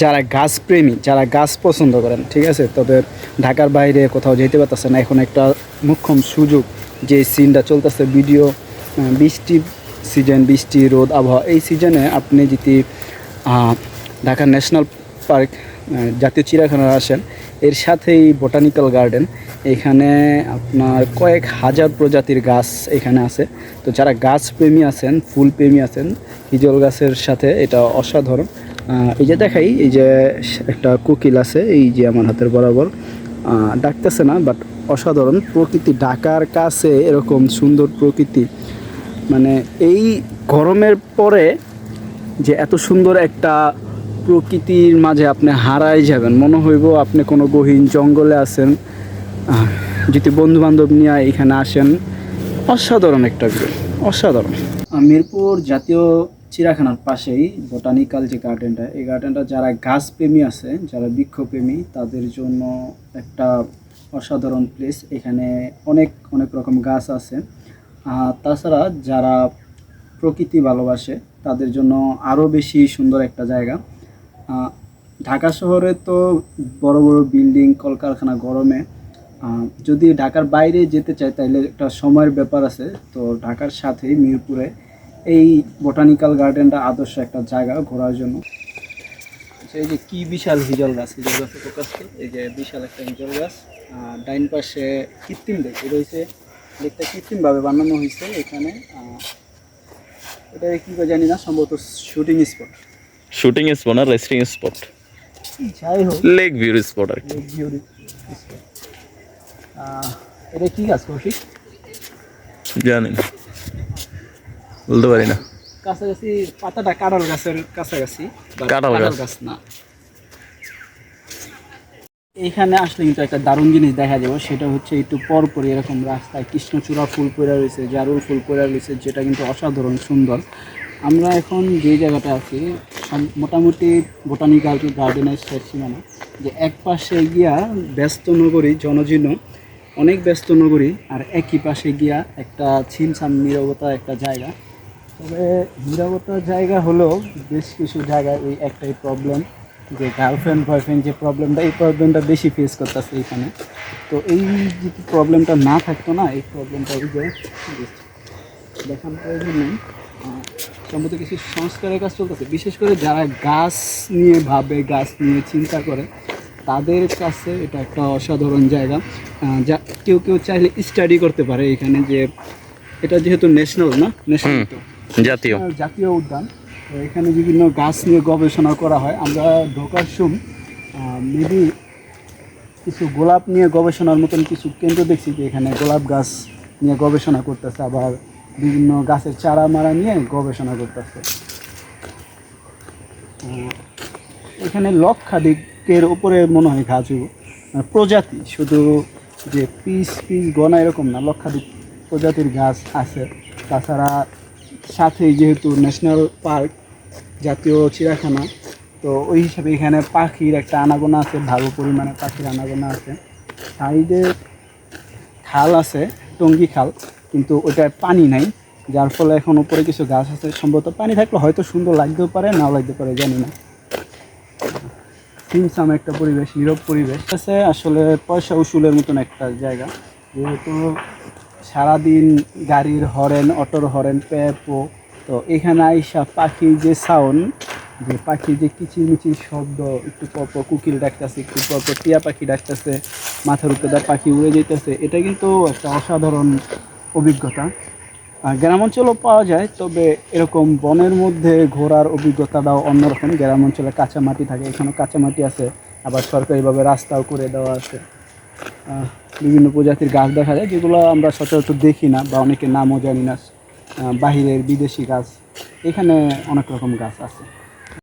যারা গাছপ্রেমী, যারা গাছ পছন্দ করেন, ঠিক আছে, তবে ঢাকার বাইরে কোথাও যেতে পারতেছে না, এখন একটা মোক্ষম সুযোগ। যে সিনটা চলতেছে ভিডিও, বৃষ্টি সিজন, বৃষ্টি রোদ আবহাওয়া, এই সিজনে আপনি যদি ঢাকা ন্যাশনাল পার্ক, জাতীয় চিড়িয়াখানায় আসেন, এর সাথেই বোটানিক্যাল গার্ডেন, এখানে আপনার কয়েক হাজার প্রজাতির গাছ এখানে আছে। তো যারা গাছ প্রেমী আছেন, ফুল প্রেমী আছেন, হিজল গাছের সাথে এটা অসাধারণ। এই যে দেখাই, এই যে একটা কোকিল আছে, এই যে আমার হাতের বরাবর, ডাকতেছে না, বাট অসাধারণ প্রকৃতি। ঢাকার কাছে এরকম সুন্দর প্রকৃতি, মানে এই গরমের পরে যে এত সুন্দর একটা প্রকৃতির মাঝে আপনি হারাই যাবেন, মনে হইব আপনি কোনো গহীন জঙ্গলে আছেন। যদি বন্ধু বান্ধব নিয়ে এখানে আসেন, অসাধারণ একটা ভিউ, অসাধারণ। মিরপুর জাতীয় চিড়িয়াখানার পাশেই বোটানিক্যাল যে গার্ডেনটা, এই গার্ডেনটা যারা গাছপ্রেমী আছে, যারা বৃক্ষপ্রেমী, তাদের জন্য একটা অসাধারণ প্লেস। এখানে অনেক অনেক রকম গাছ আছে। তাছাড়া যারা প্রকৃতি ভালোবাসে, তাদের জন্য আরও বেশি সুন্দর একটা জায়গা। ঢাকা শহরে তো বড় বড় বিল্ডিং, কলকারখানা, গরমে যদি ঢাকার বাইরে যেতে চায় তাহলে একটা সময়ের ব্যাপার আছে। তো ঢাকার সাথেই মিরপুরে এই বোটানিক্যাল গার্ডেনটা আদর্শ একটা জায়গা ঘোরার জন্য। এই যে কি বিশাল হিজল গাছ, হিজল গাছে ফোকাস করে, এই যে বিশাল একটা হিজল গাছ। ডাইন পাশে কৃত্রিম দেখতে রয়েছে, দেখতে কৃত্রিমভাবে বানানো হয়েছে এখানে। এটা কি করে জানি না, সম্ভবত শুটিং স্পট। শুটিং স্পট না রেস্টিং স্পট, যাই হোক, লেক ভিউর স্পট আর কি। লেক ভিউর স্পট। এটা কি গাছ কৌশিক? জানি না, বলতে পারি না। কাছাকাছি পাতাটা কাঁঠাল গাছের কাছাকাছি, কাঁঠাল গাছ না। এইখানে আসলে কিন্তু একটা দারুণ জিনিস দেখা যাবে, সেটা হচ্ছে একটু পরপরই এরকম রাস্তায় কৃষ্ণচূড়া ফুল পড়ে রয়েছে, জারুল ফুল পড়ে রয়েছে, যেটা কিন্তু অসাধারণ সুন্দর। আমরা এখন যে জায়গাটা আছি, মোটামুটি বোটানিক্যাল গার্ডেনের শেষ সীমানা, যে এক পাশে গিয়া ব্যস্ত নগরী, জনজীর্ণ অনেক ব্যস্ত নগরী, আর একই পাশে গিয়া একটা ছিমছাম নীরবতা একটা জায়গা। তবে নীরবতার জায়গা হলেও বেশ কিছু জায়গায় এই একটাই প্রবলেম, যে গার্লফ্রেন্ড বয়ফ্রেন্ড যে প্রবলেমটা, এই প্রবলেমটা বেশি ফেস করতেছে এখানে। তো এই যে প্রবলেমটা না থাকতো না, এই প্রবলেমটা ওই যে দেখার প্রয়োজন নেই। সম্ভবত কিছু সংস্কারের কাজ চলতেছে, বিশেষ করে যারা গাছ নিয়ে ভাবে, গাছ নিয়ে চিন্তা করে, তাদের কাছে এটা একটা অসাধারণ জায়গা। যা কেউ কেউ চাইলে স্টাডি করতে পারে এখানে, যে এটা যেহেতু ন্যাশনাল না, ন্যাশনাল তো জাতীয় জাতীয় উদ্যান, তো এখানে বিভিন্ন গাছ নিয়ে গবেষণা করা হয়। আমরা ঢোকার সময় মেবি কিছু গোলাপ নিয়ে গবেষণার মতন কিছু কেন্দ্র দেখছি, যে এখানে গোলাপ গাছ নিয়ে গবেষণা করতেছে, আবার বিভিন্ন গাছের চারা মারা নিয়ে গবেষণা করতেছে। এখানে লক্ষাধিকের উপরে মনে হয় গাছ প্রজাতি, শুধু যে পিস পিস গনা এরকম না, লক্ষাধিক প্রজাতির গাছ আছে। তাছাড়া সাথেই যেহেতু ন্যাশনাল পার্ক, জাতীয় চিড়িয়াখানা, তো ওই হিসাবে এখানে পাখির একটা আনাগোনা আছে, ভালো পরিমাণে পাখির আনাগোনা আছে। সাইডে খাল আছে, টঙ্গী খাল, কিন্তু ওটায় পানি নাই, যার ফলে এখন উপরে কিছু গাছ আছে। সম্ভবত পানি থাকলে হয়তো সুন্দর লাগতেও পারে, নাও লাগতে পারে, জানি না। সিমসাম একটা পরিবেশ, নীরব পরিবেশ আছে, আসলে পয়সা উসুলের মতন একটা জায়গা। যেহেতু সারাদিন গাড়ির হরেন, অটোর হরেন, প্যাপো, তো এখানে আইসা পাখির যে সাউন্ড, যে পাখির যে কিচিরমিচির শব্দ, একটু পরপর কোকিল ডাকতেছে, একটু পরপর টিয়া পাখি ডাকতেছে, মাথার উপরে তার পাখি উড়ে যেতেছে, এটা কিন্তু একটা অসাধারণ অভিজ্ঞতা। গ্রাম অঞ্চলেও পাওয়া যায়, তবে এরকম বনের মধ্যে ঘোরার অভিজ্ঞতাটাও অন্যরকম। গ্রাম অঞ্চলে কাঁচা মাটি থাকে, এখানেও কাঁচা মাটি আছে, আবার সরকারিভাবে রাস্তাও করে দেওয়া আছে। বিভিন্ন প্রজাতির গাছ দেখা যায়, যেগুলো আমরা সচরাচর দেখি না, বা অনেকের নামও জানি না, বাহিরের বিদেশি গাছ। এখানে অনেক রকম গাছ আছে।